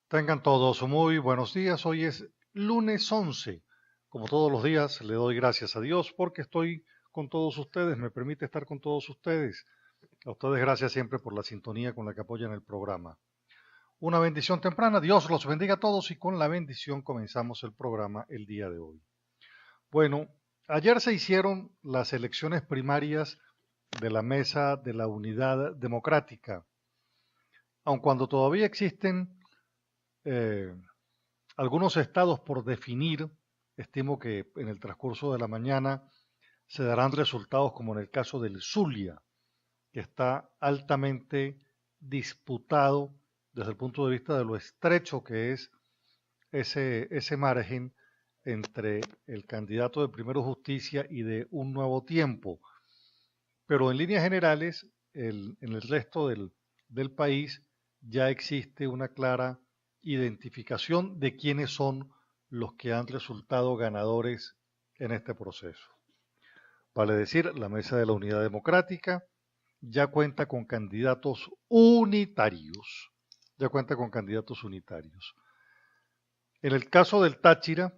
Tengan todos muy buenos días. Hoy es lunes 11. Como todos los días, le doy gracias a Dios porque estoy con todos ustedes, me permite estar con todos ustedes. A ustedes gracias siempre por la sintonía con la que apoyan el programa. Una bendición temprana. Dios los bendiga a todos y con la bendición comenzamos el programa el día de hoy. Bueno, ayer se hicieron las elecciones primarias de la Mesa de la Unidad Democrática. Aun cuando todavía existen eh, algunos estados por definir, estimo que en el transcurso de la mañana se darán resultados como en el caso del Zulia, que está altamente disputado desde el punto de vista de lo estrecho que es ese margen entre el candidato de Primero Justicia y de Un Nuevo Tiempo. Pero en líneas generales, en el resto del país ya existe una clara identificación de quiénes son los que han resultado ganadores en este proceso. Vale decir, la Mesa de la Unidad Democrática ya cuenta con candidatos unitarios. Ya cuenta con candidatos unitarios. En el caso del Táchira,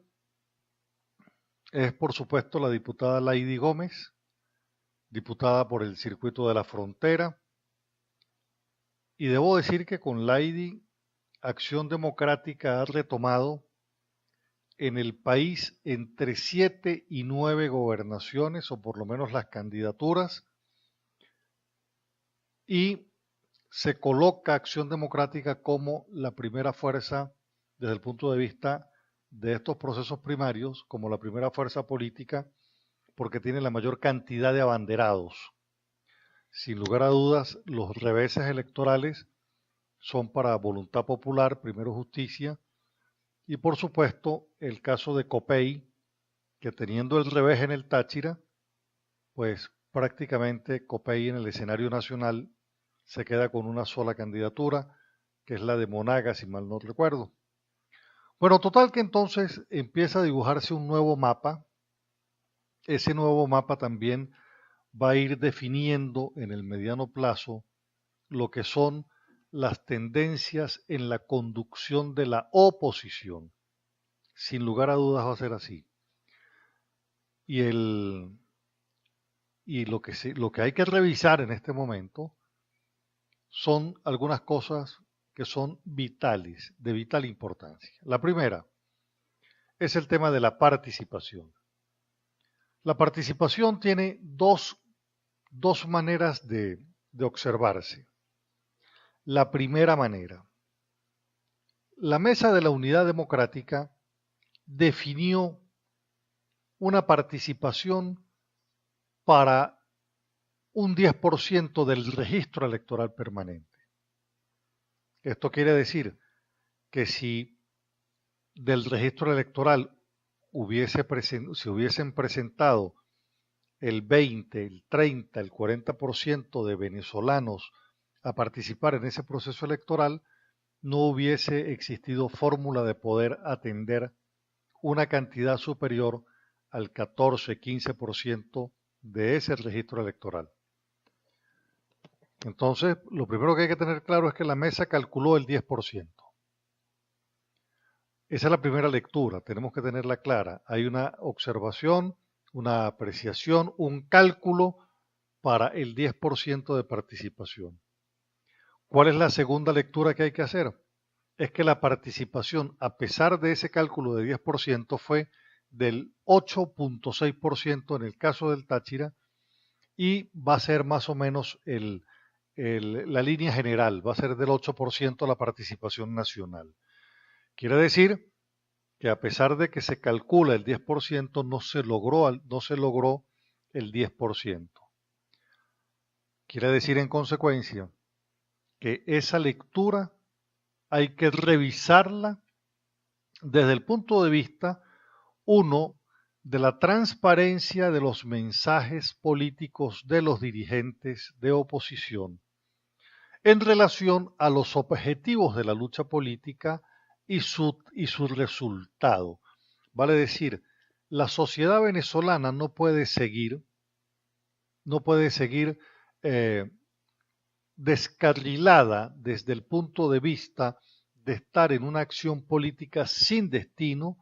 es por supuesto la diputada Laidy Gómez, diputada por el Circuito de la Frontera, y debo decir que con Laidy Acción Democrática ha retomado en el país entre 7 y 9 gobernaciones, o por lo menos las candidaturas, y se coloca Acción Democrática como la primera fuerza desde el punto de vista de estos procesos primarios, como la primera fuerza política, porque tiene la mayor cantidad de abanderados. Sin lugar a dudas, los reveses electorales son para Voluntad Popular, Primero Justicia, y por supuesto el caso de Copey, que teniendo el revés en el Táchira, pues prácticamente Copey en el escenario nacional se queda con una sola candidatura, que es la de Monagas, si mal no recuerdo. Bueno, total que entonces empieza a dibujarse un nuevo mapa. Ese nuevo mapa también va a ir definiendo en el mediano plazo lo que son las tendencias en la conducción de la oposición. Sin lugar a dudas va a ser así. Y, lo que hay que revisar en este momento son algunas cosas que son vitales, de vital importancia. La primera es el tema de la participación. La participación tiene dos maneras de observarse. La primera manera, la Mesa de la Unidad Democrática definió una participación para un 10% del registro electoral permanente. Esto quiere decir que si del registro electoral se hubiesen presentado el 20, el 30, el 40% de venezolanos a participar en ese proceso electoral, no hubiese existido fórmula de poder atender una cantidad superior al 14-15% de ese registro electoral. Entonces, lo primero que hay que tener claro es que la mesa calculó el 10%. Esa es la primera lectura, tenemos que tenerla clara. Hay una observación, una apreciación, un cálculo para el 10% de participación. ¿Cuál es la segunda lectura que hay que hacer? Es que la participación, a pesar de ese cálculo de 10%, fue del 8.6% en el caso del Táchira y va a ser más o menos la línea general, va a ser del 8% la participación nacional. Quiere decir que a pesar de que se calcula el 10%, no se logró el 10%. Quiere decir en consecuencia que esa lectura hay que revisarla desde el punto de vista, uno, de la transparencia de los mensajes políticos de los dirigentes de oposición en relación a los objetivos de la lucha política y su resultado. Vale decir, la sociedad venezolana no puede seguir descarrilada desde el punto de vista de estar en una acción política sin destino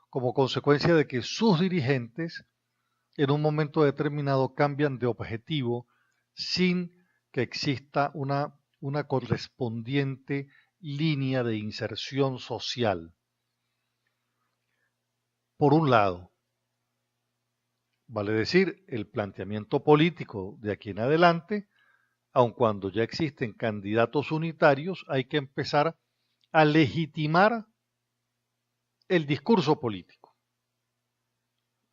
como consecuencia de que sus dirigentes en un momento determinado cambian de objetivo sin que exista una correspondiente línea de inserción social. Por un lado, vale decir, el planteamiento político de aquí en adelante, aun cuando ya existen candidatos unitarios, hay que empezar a legitimar el discurso político.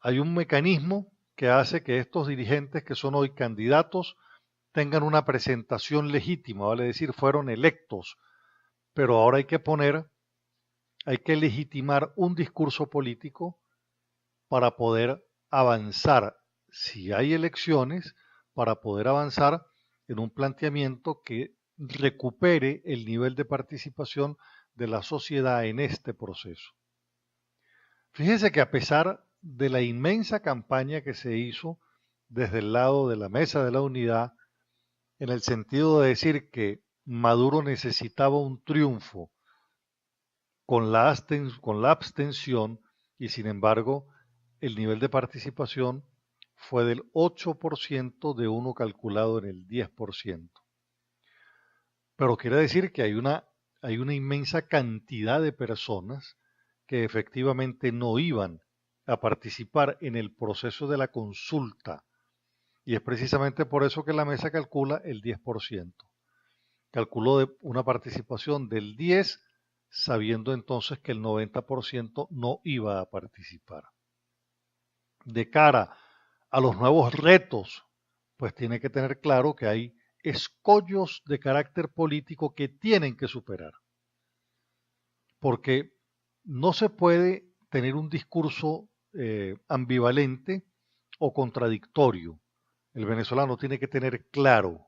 Hay un mecanismo que hace que estos dirigentes que son hoy candidatos tengan una presentación legítima, vale decir, fueron electos, pero ahora hay que legitimar un discurso político para poder avanzar, si hay elecciones, para poder avanzar en un planteamiento que recupere el nivel de participación de la sociedad en este proceso. Fíjense que a pesar de la inmensa campaña que se hizo desde el lado de la Mesa de la Unidad, en el sentido de decir que Maduro necesitaba un triunfo con la abstención, y sin embargo el nivel de participación fue del 8% de uno calculado en el 10%. Pero quiere decir que hay una inmensa cantidad de personas que efectivamente no iban a participar en el proceso de la consulta. Y es precisamente por eso que la mesa calcula el 10%. Calculó una participación del 10%, sabiendo entonces que el 90% no iba a participar. De cara a los nuevos retos, pues tiene que tener claro que hay escollos de carácter político que tienen que superar. Porque no se puede tener un discurso ambivalente o contradictorio. El venezolano tiene que tener claro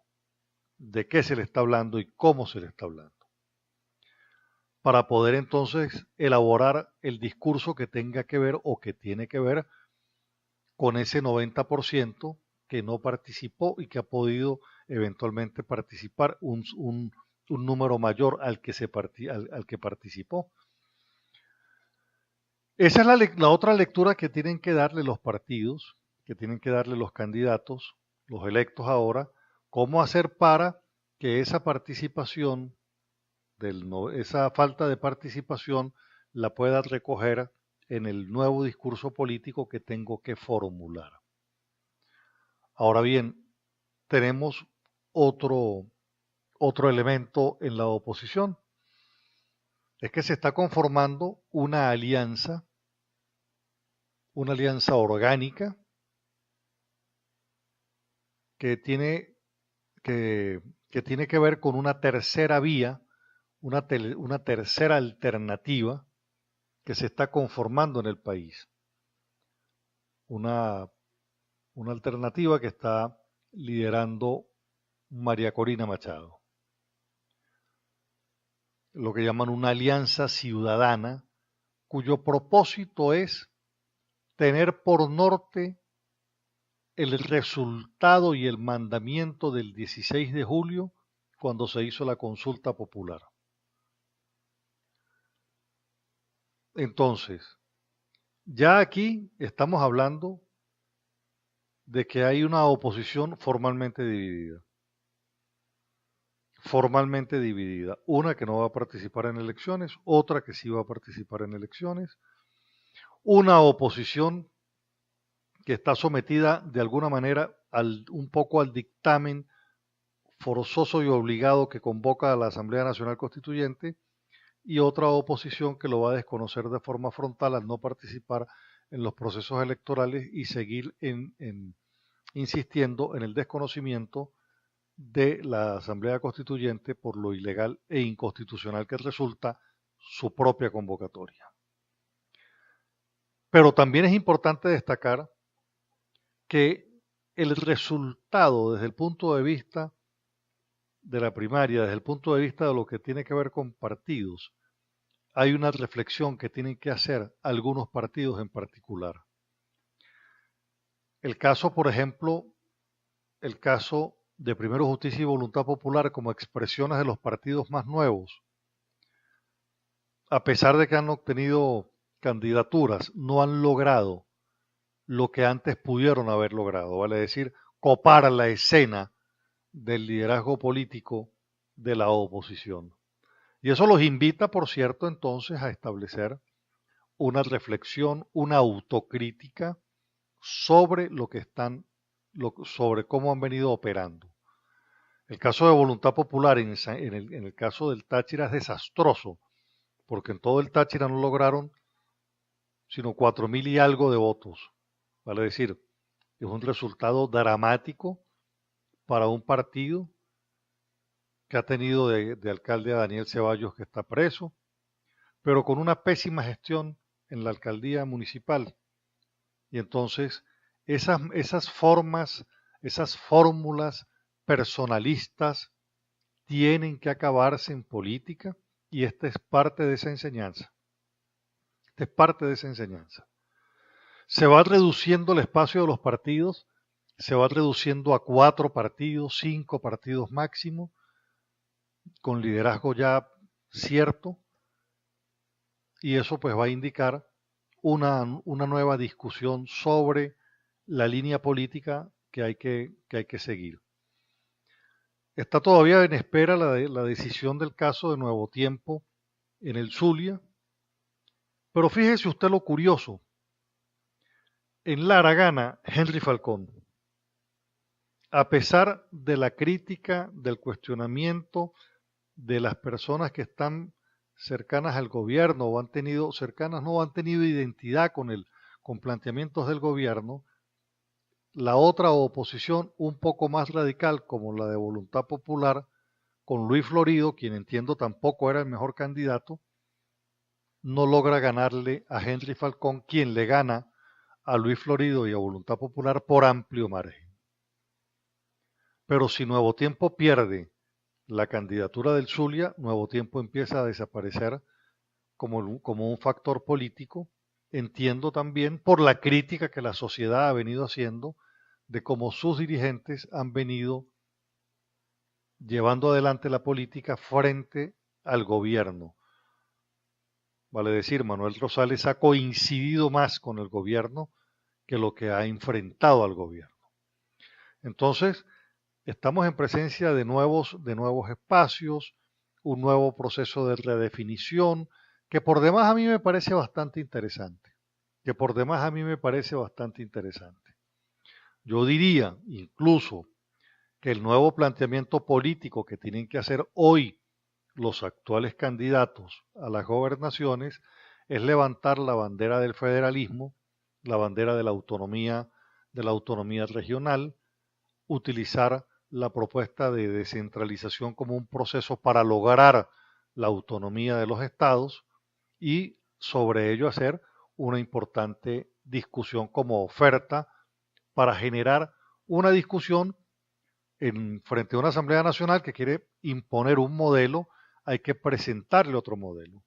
de qué se le está hablando y cómo se le está hablando, para poder entonces elaborar el discurso que tenga que ver o que tiene que ver con ese 90% que no participó y que ha podido eventualmente participar un número mayor al que participó. Esa es la otra lectura que tienen que darle los partidos, que tienen que darle los candidatos, los electos ahora, cómo hacer para que esa participación, esa falta de participación, la pueda recoger en el nuevo discurso político que tengo que formular. Ahora bien, tenemos otro elemento en la oposición, es que se está conformando una alianza orgánica que tiene que ver con una tercera vía, una tercera alternativa que se está conformando en el país. Una alternativa que está liderando María Corina Machado. Lo que llaman una alianza ciudadana, cuyo propósito es tener por norte el resultado y el mandamiento del 16 de julio, cuando se hizo la consulta popular. Entonces, ya aquí estamos hablando de que hay una oposición formalmente dividida. Una que no va a participar en elecciones, otra que sí va a participar en elecciones. Una oposición que está sometida de alguna manera un poco al dictamen forzoso y obligado que convoca a la Asamblea Nacional Constituyente, y otra oposición que lo va a desconocer de forma frontal al no participar en los procesos electorales y seguir insistiendo en el desconocimiento de la Asamblea Constituyente por lo ilegal e inconstitucional que resulta su propia convocatoria. Pero también es importante destacar que el resultado desde el punto de vista de la primaria, desde el punto de vista de lo que tiene que ver con partidos, hay una reflexión que tienen que hacer algunos partidos en particular. El caso, por ejemplo, el caso de Primero Justicia y Voluntad Popular como expresiones de los partidos más nuevos, a pesar de que han obtenido candidaturas, no han logrado lo que antes pudieron haber logrado, vale decir, copar la escena del liderazgo político de la oposición. Y eso los invita, por cierto, entonces a establecer una reflexión, una autocrítica sobre lo que están, sobre cómo han venido operando. El caso de Voluntad Popular en el caso del Táchira es desastroso, porque en todo el Táchira no lograron sino 4.000 y algo de votos. Vale decir, es un resultado dramático para un partido que ha tenido de alcalde a Daniel Ceballos, que está preso, pero con una pésima gestión en la alcaldía municipal. Y entonces esas formas, esas fórmulas personalistas tienen que acabarse en política, y esta es parte de esa enseñanza. Esta es parte de esa enseñanza. Se va reduciendo el espacio de los partidos, se va reduciendo a 4 partidos, 5 partidos máximo, con liderazgo ya cierto, y eso pues va a indicar una nueva discusión sobre la línea política que hay que seguir. Está todavía en espera la decisión del caso de Nuevo Tiempo en el Zulia, pero fíjese usted lo curioso. En Lara gana Henry Falcón, a pesar de la crítica, del cuestionamiento de las personas que están cercanas al gobierno o han tenido cercanas, no han tenido identidad con planteamientos del gobierno. La otra oposición, un poco más radical, como la de Voluntad Popular, con Luis Florido, quien entiendo tampoco era el mejor candidato, no logra ganarle a Henry Falcón, quien le gana a Luis Florido y a Voluntad Popular por amplio margen. Pero si Nuevo Tiempo pierde la candidatura del Zulia, Nuevo Tiempo empieza a desaparecer como un factor político. Entiendo también por la crítica que la sociedad ha venido haciendo de cómo sus dirigentes han venido llevando adelante la política frente al gobierno. Vale decir, Manuel Rosales ha coincidido más con el gobierno que lo que ha enfrentado al gobierno. Entonces, estamos en presencia de nuevos espacios, un nuevo proceso de redefinición, que por demás a mí me parece bastante interesante. Yo diría incluso que el nuevo planteamiento político que tienen que hacer hoy los actuales candidatos a las gobernaciones es levantar la bandera del federalismo, la bandera de la autonomía regional, utilizar la propuesta de descentralización como un proceso para lograr la autonomía de los estados, y sobre ello hacer una importante discusión como oferta para generar una discusión frente a una Asamblea Nacional que quiere imponer un modelo. Hay que presentarle otro modelo.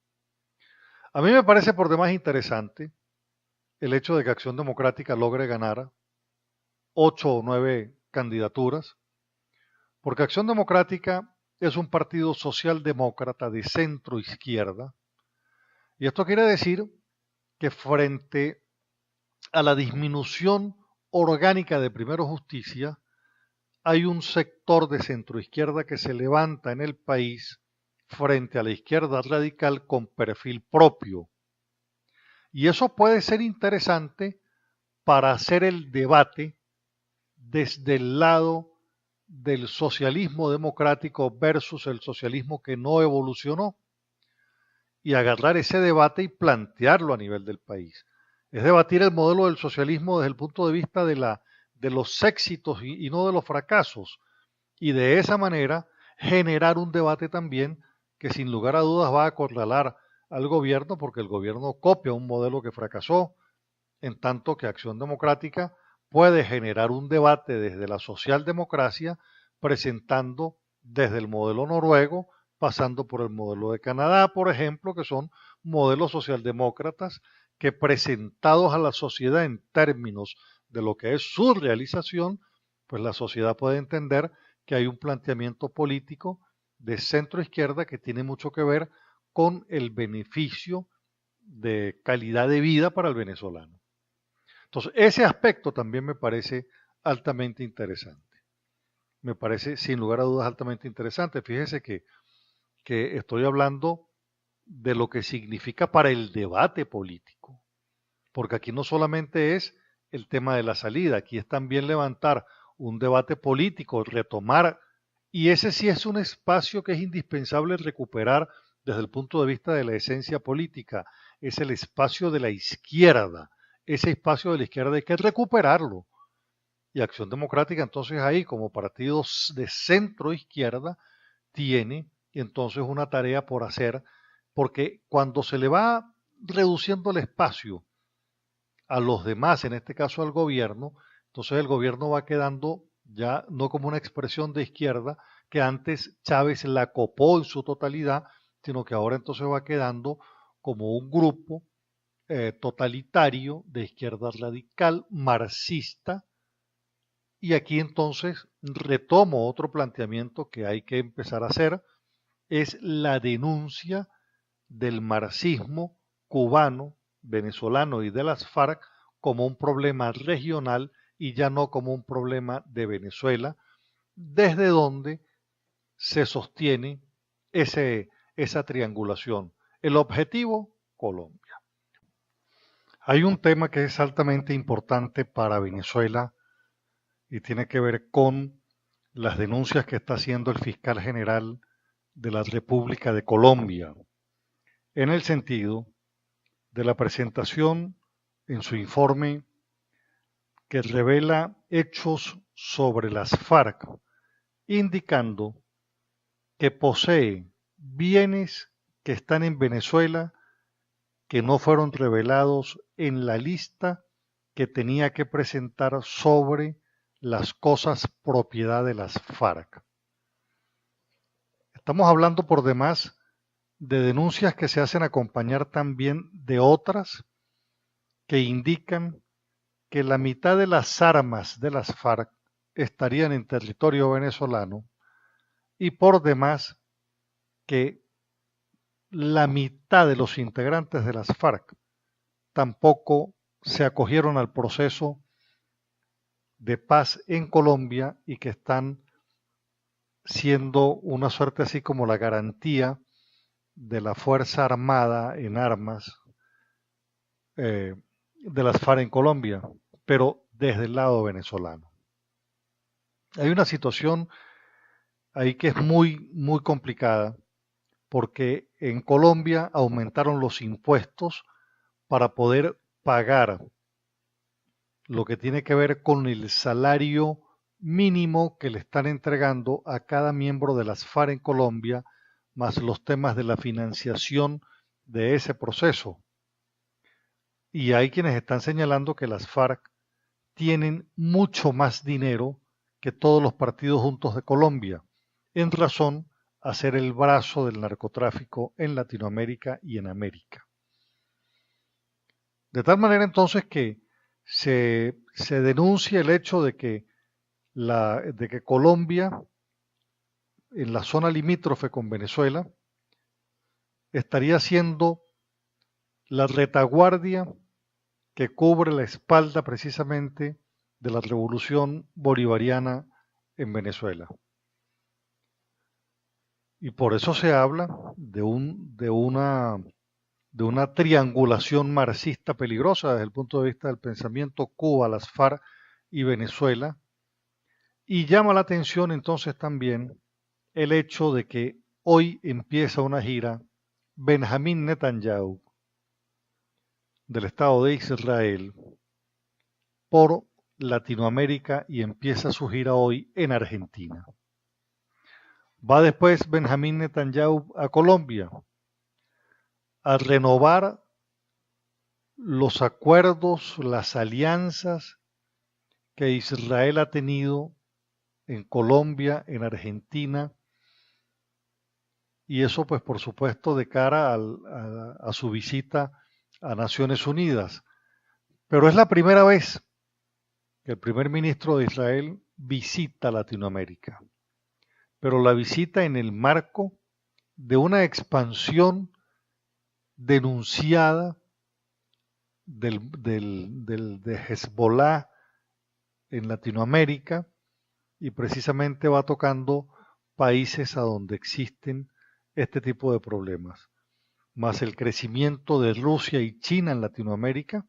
A mí me parece por demás interesante el hecho de que Acción Democrática logre ganar 8 o 9 candidaturas, porque Acción Democrática es un partido socialdemócrata de centro izquierda, y esto quiere decir que frente a la disminución orgánica de Primero Justicia, hay un sector de centro izquierda que se levanta en el país frente a la izquierda radical con perfil propio. Y eso puede ser interesante para hacer el debate desde el lado del socialismo democrático versus el socialismo que no evolucionó, y agarrar ese debate y plantearlo a nivel del país. Es debatir el modelo del socialismo desde el punto de vista de los éxitos y no de los fracasos, y de esa manera generar un debate también que sin lugar a dudas va a acorralar al gobierno, porque el gobierno copia un modelo que fracasó, en tanto que Acción Democrática puede generar un debate desde la socialdemocracia, presentando desde el modelo noruego, pasando por el modelo de Canadá, por ejemplo, que son modelos socialdemócratas que, presentados a la sociedad en términos de lo que es su realización, pues la sociedad puede entender que hay un planteamiento político de centro izquierda que tiene mucho que ver con el beneficio de calidad de vida para el venezolano. Entonces, ese aspecto también me parece altamente interesante. Me parece, sin lugar a dudas, altamente interesante. Fíjese que estoy hablando de lo que significa para el debate político, porque aquí no solamente es el tema de la salida, aquí es también levantar un debate político, retomar, y ese sí es un espacio que es indispensable recuperar desde el punto de vista de la esencia política, es el espacio de la izquierda, ese espacio de la izquierda hay que recuperarlo. Y Acción Democrática entonces ahí como partido de centro izquierda tiene entonces una tarea por hacer, porque cuando se le va reduciendo el espacio a los demás, en este caso al gobierno, entonces el gobierno va quedando ya no como una expresión de izquierda que antes Chávez la copó en su totalidad, sino que ahora entonces va quedando como un grupo totalitario de izquierda radical, marxista, y aquí entonces retomo otro planteamiento que hay que empezar a hacer, es la denuncia del marxismo cubano, venezolano y de las FARC como un problema regional y ya no como un problema de Venezuela, desde donde se sostiene esa triangulación. El objetivo, Colombia. Hay un tema que es altamente importante para Venezuela y tiene que ver con las denuncias que está haciendo el fiscal general de la República de Colombia, en el sentido de la presentación en su informe que revela hechos sobre las FARC, indicando que posee bienes que están en Venezuela que no fueron revelados en la lista que tenía que presentar sobre las cosas propiedad de las FARC. Estamos hablando por demás de denuncias que se hacen acompañar también de otras que indican que la mitad de las armas de las FARC estarían en territorio venezolano y por demás que la mitad de los integrantes de las FARC tampoco se acogieron al proceso de paz en Colombia y que están siendo una suerte así como la garantía de la Fuerza Armada en armas de las FARC en Colombia, pero desde el lado venezolano. Hay una situación ahí que es muy complicada porque en Colombia aumentaron los impuestos para poder pagar lo que tiene que ver con el salario mínimo que le están entregando a cada miembro de las FARC en Colombia, más los temas de la financiación de ese proceso. Y hay quienes están señalando que las FARC tienen mucho más dinero que todos los partidos juntos de Colombia, en razón a ser el brazo del narcotráfico en Latinoamérica y en América. De tal manera entonces que se denuncia el hecho de que Colombia, en la zona limítrofe con Venezuela, estaría siendo la retaguardia que cubre la espalda precisamente de la revolución bolivariana en Venezuela. Y por eso se habla de una triangulación marxista peligrosa desde el punto de vista del pensamiento Cuba, las FARC y Venezuela. Y llama la atención entonces también el hecho de que hoy empieza una gira Benjamín Netanyahu del Estado de Israel por Latinoamérica y empieza su gira hoy en Argentina. Va después Benjamín Netanyahu a Colombia a renovar los acuerdos, las alianzas que Israel ha tenido en Colombia, en Argentina, y eso pues por supuesto de cara a su visita a Naciones Unidas. Pero es la primera vez que el primer ministro de Israel visita Latinoamérica, pero la visita en el marco de una expansión denunciada de Hezbollah en Latinoamérica, y precisamente va tocando países a donde existen este tipo de problemas, más el crecimiento de Rusia y China en Latinoamérica.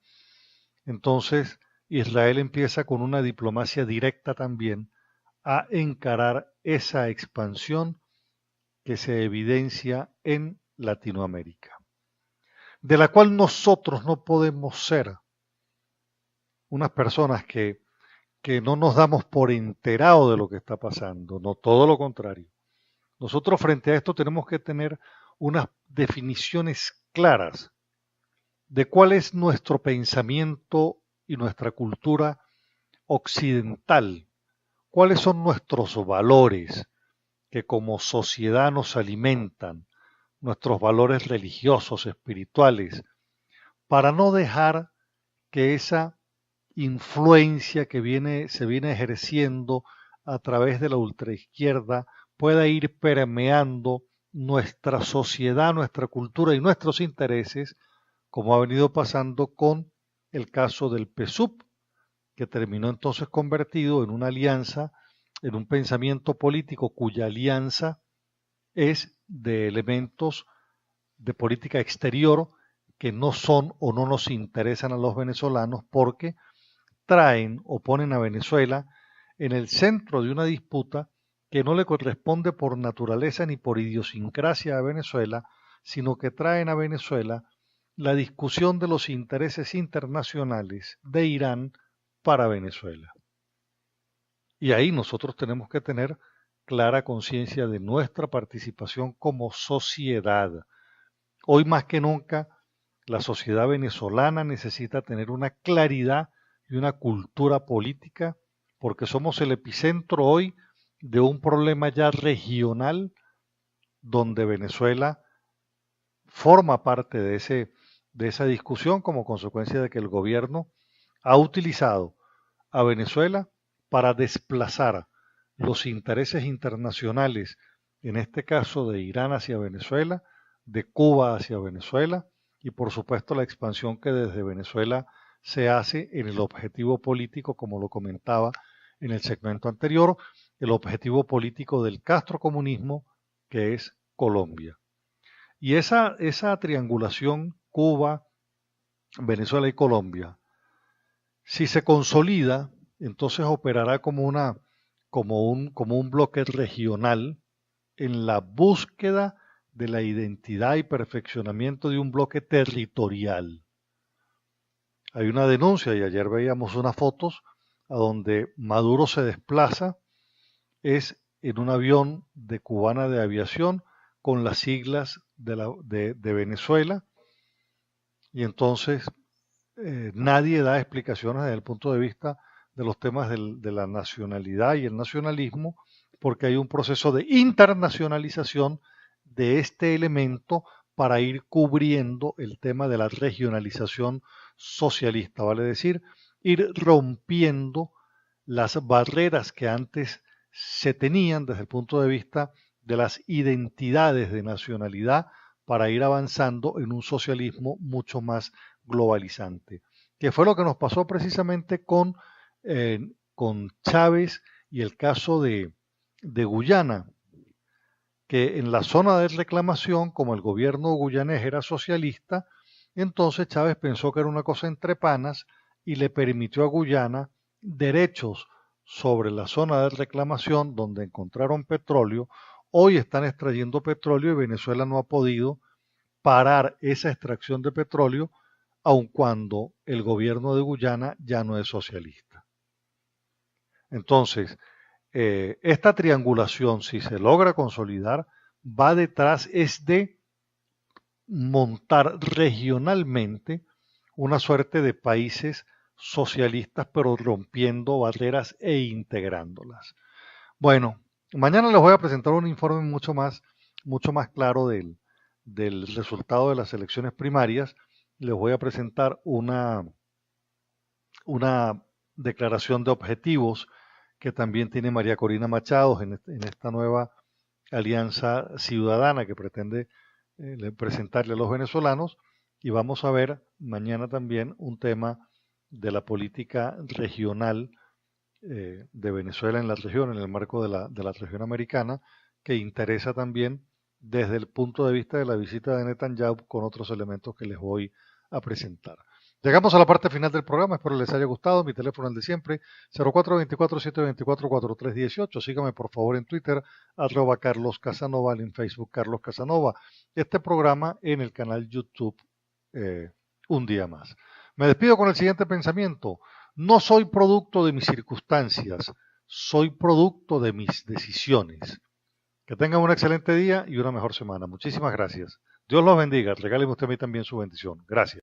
Entonces Israel empieza con una diplomacia directa también a encarar esa expansión que se evidencia en Latinoamérica, de la cual nosotros no podemos ser unas personas que no nos damos por enterado de lo que está pasando, no, todo lo contrario. Nosotros frente a esto tenemos que tener unas definiciones claras de cuál es nuestro pensamiento y nuestra cultura occidental, cuáles son nuestros valores que como sociedad nos alimentan, nuestros valores religiosos, espirituales, para no dejar que esa influencia que se viene ejerciendo a través de la ultraizquierda pueda ir permeando nuestra sociedad, nuestra cultura y nuestros intereses, como ha venido pasando con el caso del PSUV, que terminó entonces convertido en una alianza, en un pensamiento político cuya alianza es de elementos de política exterior que no son o no nos interesan a los venezolanos porque traen o ponen a Venezuela en el centro de una disputa que no le corresponde por naturaleza ni por idiosincrasia a Venezuela, sino que traen a Venezuela la discusión de los intereses internacionales de Irán para Venezuela. Y ahí nosotros tenemos que tener clara conciencia de nuestra participación como sociedad. Hoy más que nunca, la sociedad venezolana necesita tener una claridad y una cultura política, porque somos el epicentro hoy de un problema ya regional donde Venezuela forma parte de esa discusión como consecuencia de que el gobierno ha utilizado a Venezuela para desplazar los intereses internacionales, en este caso de Irán hacia Venezuela, de Cuba hacia Venezuela, y por supuesto la expansión que desde Venezuela se hace en el objetivo político, como lo comentaba en el segmento anterior, el objetivo político del castrocomunismo, que es Colombia. Y esa triangulación Cuba, Venezuela y Colombia, si se consolida, entonces operará como un bloque regional en la búsqueda de la identidad y perfeccionamiento de un bloque territorial. Hay una denuncia, y ayer veíamos unas fotos, a donde Maduro se desplaza, es en un avión de Cubana de Aviación con las siglas de Venezuela, y entonces nadie da explicaciones desde el punto de vista de los temas de la nacionalidad y el nacionalismo, porque hay un proceso de internacionalización de este elemento para ir cubriendo el tema de la regionalización socialista, vale decir, ir rompiendo las barreras que antes se tenían desde el punto de vista de las identidades de nacionalidad para ir avanzando en un socialismo mucho más globalizante, que fue lo que nos pasó precisamente con Chávez y el caso de Guyana, que en la zona de reclamación, como el gobierno guyanés era socialista, entonces Chávez pensó que era una cosa entre panas y le permitió a Guyana derechos sobre la zona de reclamación donde encontraron petróleo. Hoy están extrayendo petróleo y Venezuela no ha podido parar esa extracción de petróleo, aun cuando el gobierno de Guyana ya no es socialista. Entonces, esta triangulación, si se logra consolidar, va detrás es de montar regionalmente una suerte de países socialistas, pero rompiendo barreras e integrándolas. Bueno, mañana les voy a presentar un informe mucho más claro del resultado de las elecciones primarias. Les voy a presentar una declaración de objetivos que también tiene María Corina Machado en esta nueva alianza ciudadana que pretende presentarle a los venezolanos, y vamos a ver mañana también un tema de la política regional de Venezuela en la región, en el marco de la región americana, que interesa también desde el punto de vista de la visita de Netanyahu con otros elementos que les voy a presentar. Llegamos a la parte final del programa, espero les haya gustado. Mi teléfono es el de siempre, 0424-724-4318. Sígame por favor en Twitter, @Carlos Casanova, en Facebook Carlos Casanova. Este programa en el canal YouTube Un Día Más. Me despido con el siguiente pensamiento. No soy producto de mis circunstancias, soy producto de mis decisiones. Que tengan un excelente día y una mejor semana. Muchísimas gracias. Dios los bendiga. Regáleme usted a mí también su bendición. Gracias.